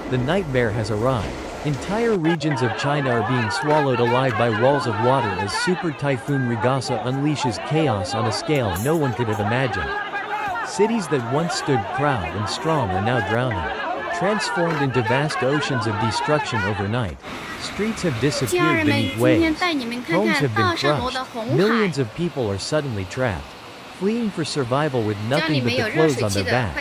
The nightmare has arrived. Entire regions of China are being swallowed alive by walls of water as Super Typhoon Ragasa unleashes chaos on a scale no one could have imagined. Cities that once stood proud and strong are now drowning, transformed into vast oceans of destruction overnight. Streets have disappeared beneath waves. Homes have been crushed. Millions of people are suddenly trapped, fleeing for survival with nothing but the clothes on their backs.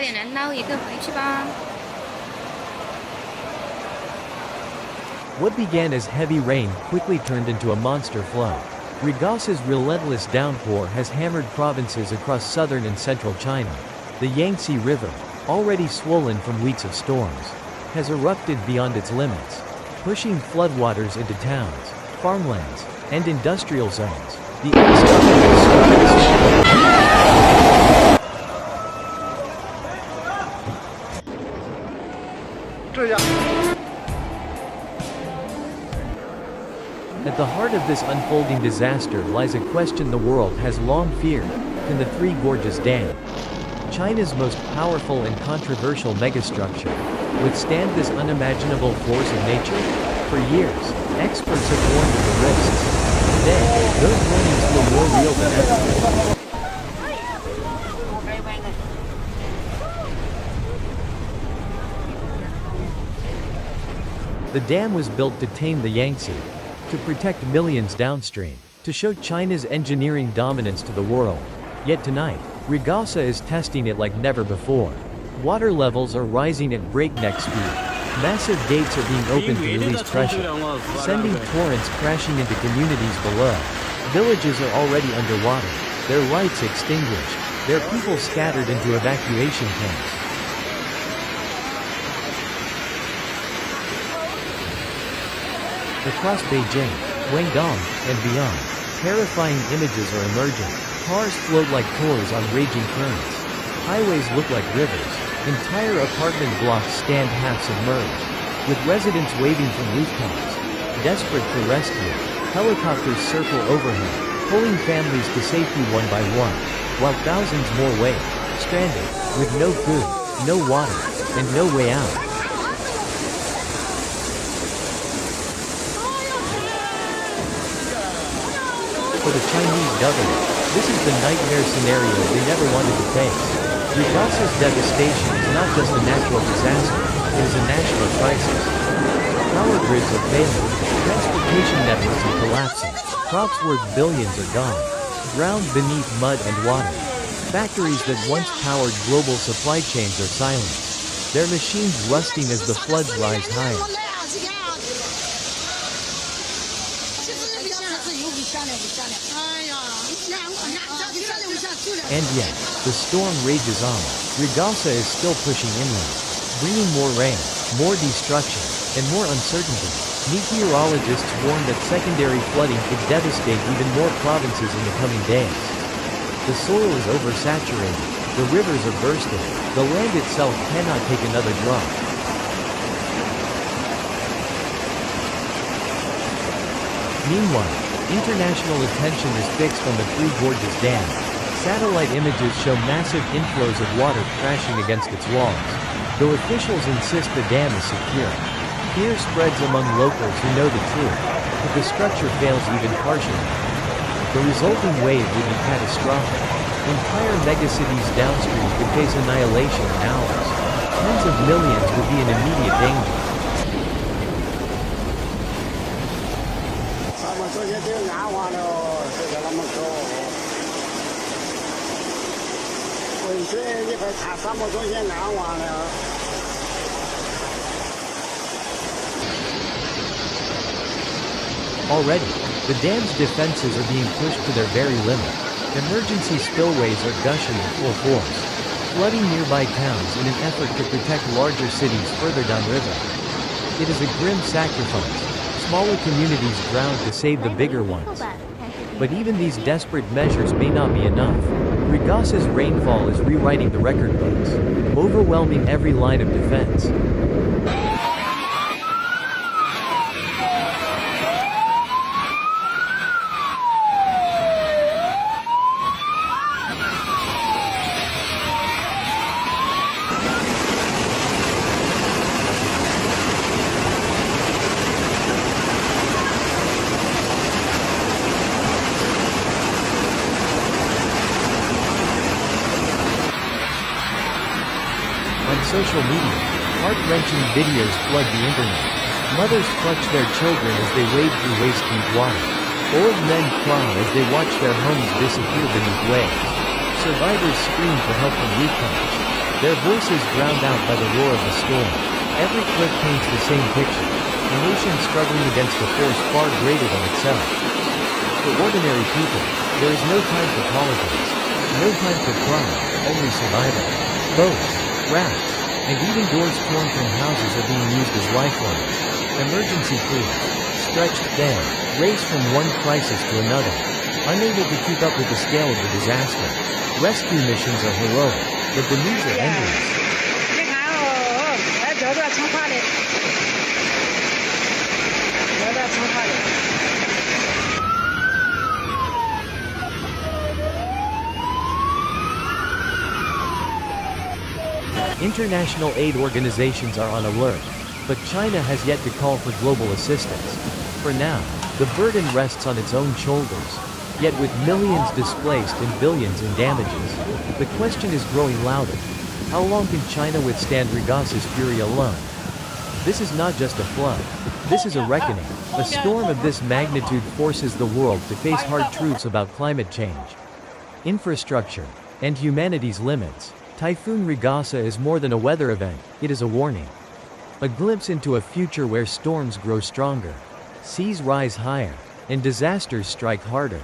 What began as heavy rain quickly turned into a monster flood. Ragasa's relentless downpour has hammered provinces across southern and central China. The Yangtze River, already swollen from weeks of storms, has erupted beyond its limits, pushing floodwaters into towns, farmlands, and industrial zones. The At the heart of this unfolding disaster lies a question the world has long feared: can the Three Gorges Dam, China's most powerful and controversial megastructure, withstand this unimaginable force of nature? For years, experts have warned of the risks. Today, those warnings feel more real than ever. The dam was built to tame the Yangtze, to protect millions downstream, to show China's engineering dominance to the world. Yet tonight, Ragasa is testing it like never before. Water levels are rising at breakneck speed. Massive gates are being opened to release pressure, sending torrents crashing into communities below. Villages are already underwater, their lights extinguished, their people scattered into evacuation camps. Across Beijing, Guangdong, and beyond, terrifying images are emerging. Cars float like toys on raging currents. Highways look like rivers. Entire apartment blocks stand half submerged, with residents waving from rooftops. Desperate for rescue, helicopters circle overhead, pulling families to safety one by one, while thousands more wait, stranded, with no food, no water, and no way out. For the Chinese government, this is the nightmare scenario they never wanted to face. Riasa's devastation is not just a natural disaster, it is a national crisis. Power grids are failing, transportation networks are collapsing, crops worth billions are gone, drowned beneath mud and water. Factories that once powered global supply chains are silenced, their machines rusting as the floods rise higher. And yet, the storm rages on. Ragasa is still pushing inland, bringing more rain, more destruction, and more uncertainty. Meteorologists warn that secondary flooding could devastate even more provinces in the coming days. The soil is oversaturated, the rivers are bursting, the land itself cannot take another drop. Meanwhile, international attention is fixed on the Three Gorges Dam. Satellite images show massive inflows of water crashing against its walls. Though officials insist the dam is secure, fear spreads among locals who know the truth. If the structure fails even partially, the resulting wave would be catastrophic. Entire megacities downstream could face annihilation in hours. Tens of millions would be in immediate danger. Already, the dam's defenses are being pushed to their very limit. Emergency spillways are gushing in full force, flooding nearby towns in an effort to protect larger cities further downriver. It is a grim sacrifice. Smaller communities drown to save the bigger ones. But even these desperate measures may not be enough. Ragasa's rainfall is rewriting the record books, overwhelming every line of defense. Social media, heart-wrenching videos flood the internet. Mothers clutch their children as they wade through waist-deep water. Old men cry as they watch their homes disappear beneath waves. Survivors scream for help from recons, their voices drowned out by the roar of the storm. Every clip paints the same picture, a nation struggling against a force far greater than itself. For ordinary people, there is no time for politics, no time for crime, only survival. Boats, rafts, and even doors torn from houses are being used as lifelines. Emergency crews, stretched thin, race from one crisis to another, unable to keep up with the scale of the disaster. Rescue missions are heroic, but the news are endless. International aid organizations are on alert, but China has yet to call for global assistance. For now, the burden rests on its own shoulders. Yet with millions displaced and billions in damages, the question is growing louder. How long can China withstand Ragasa's fury alone? This is not just a flood. This is a reckoning. A storm of this magnitude forces the world to face hard truths about climate change, infrastructure, and humanity's limits. Typhoon Ragasa is more than a weather event, it is a warning. A glimpse into a future where storms grow stronger, seas rise higher, and disasters strike harder.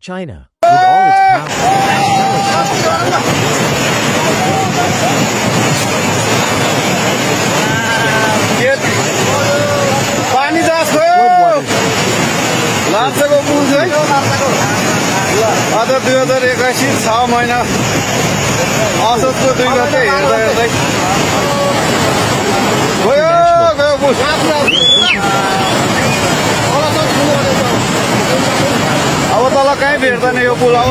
China, with all its power, as well as some of पानी जास्को लाचको पुल चाहिँ आज 2081 6 महिना असोजको 2 गते हेर्दा हेर्दै गयो गयो पुल अब तल कहीँ भेट्दैन यो पुल अब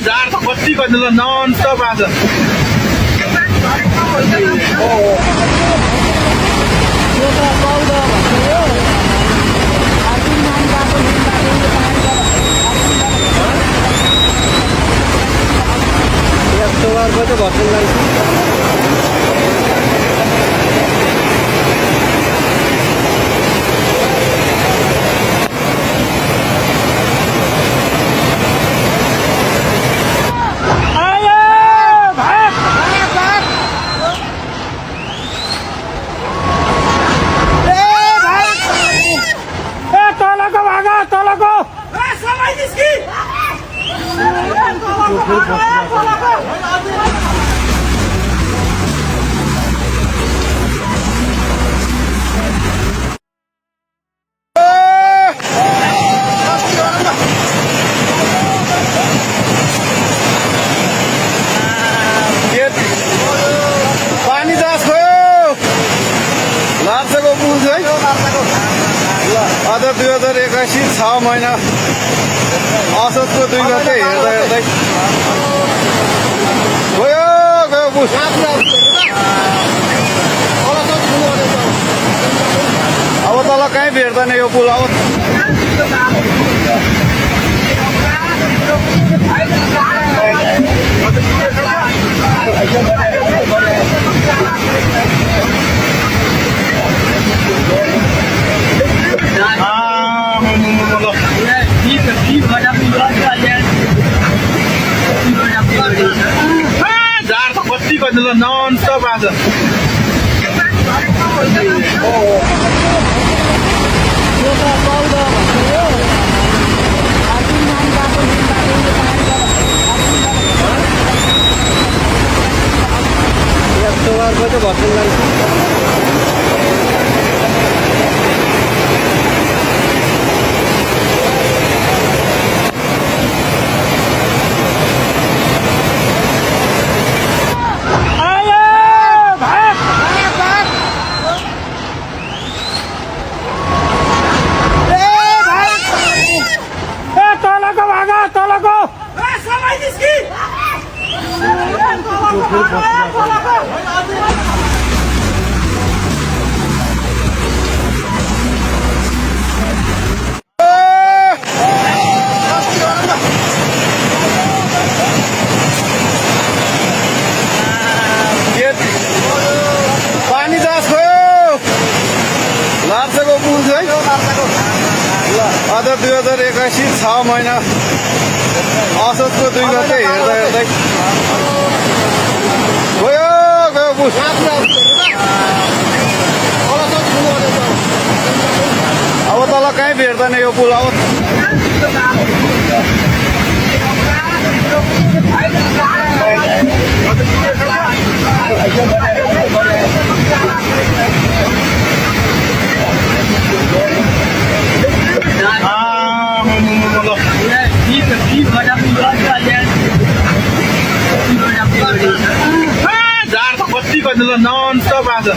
झार त कति गर्नु नन स्टप आज तो भर्सन पानी जास्को लाचको पुल चाहिँ आज 2081 6 महिना असोजको 2 गते हेर्दा हेर्दै गयो गयो पुल अब तल कहीँ भेट्दैन यो पुल अब झार त कति गर्नु नन स्टप आज तो भर्सन पानी जास्को लाचको पुल चाहिँ आज 2081 6 महिना असोजको 2 गते हेर्दा हेर्दै गयो गयो पुल अब तल कहीँ भेट्दैन यो पुल अब झार त कति गर्नु नन स्टप आज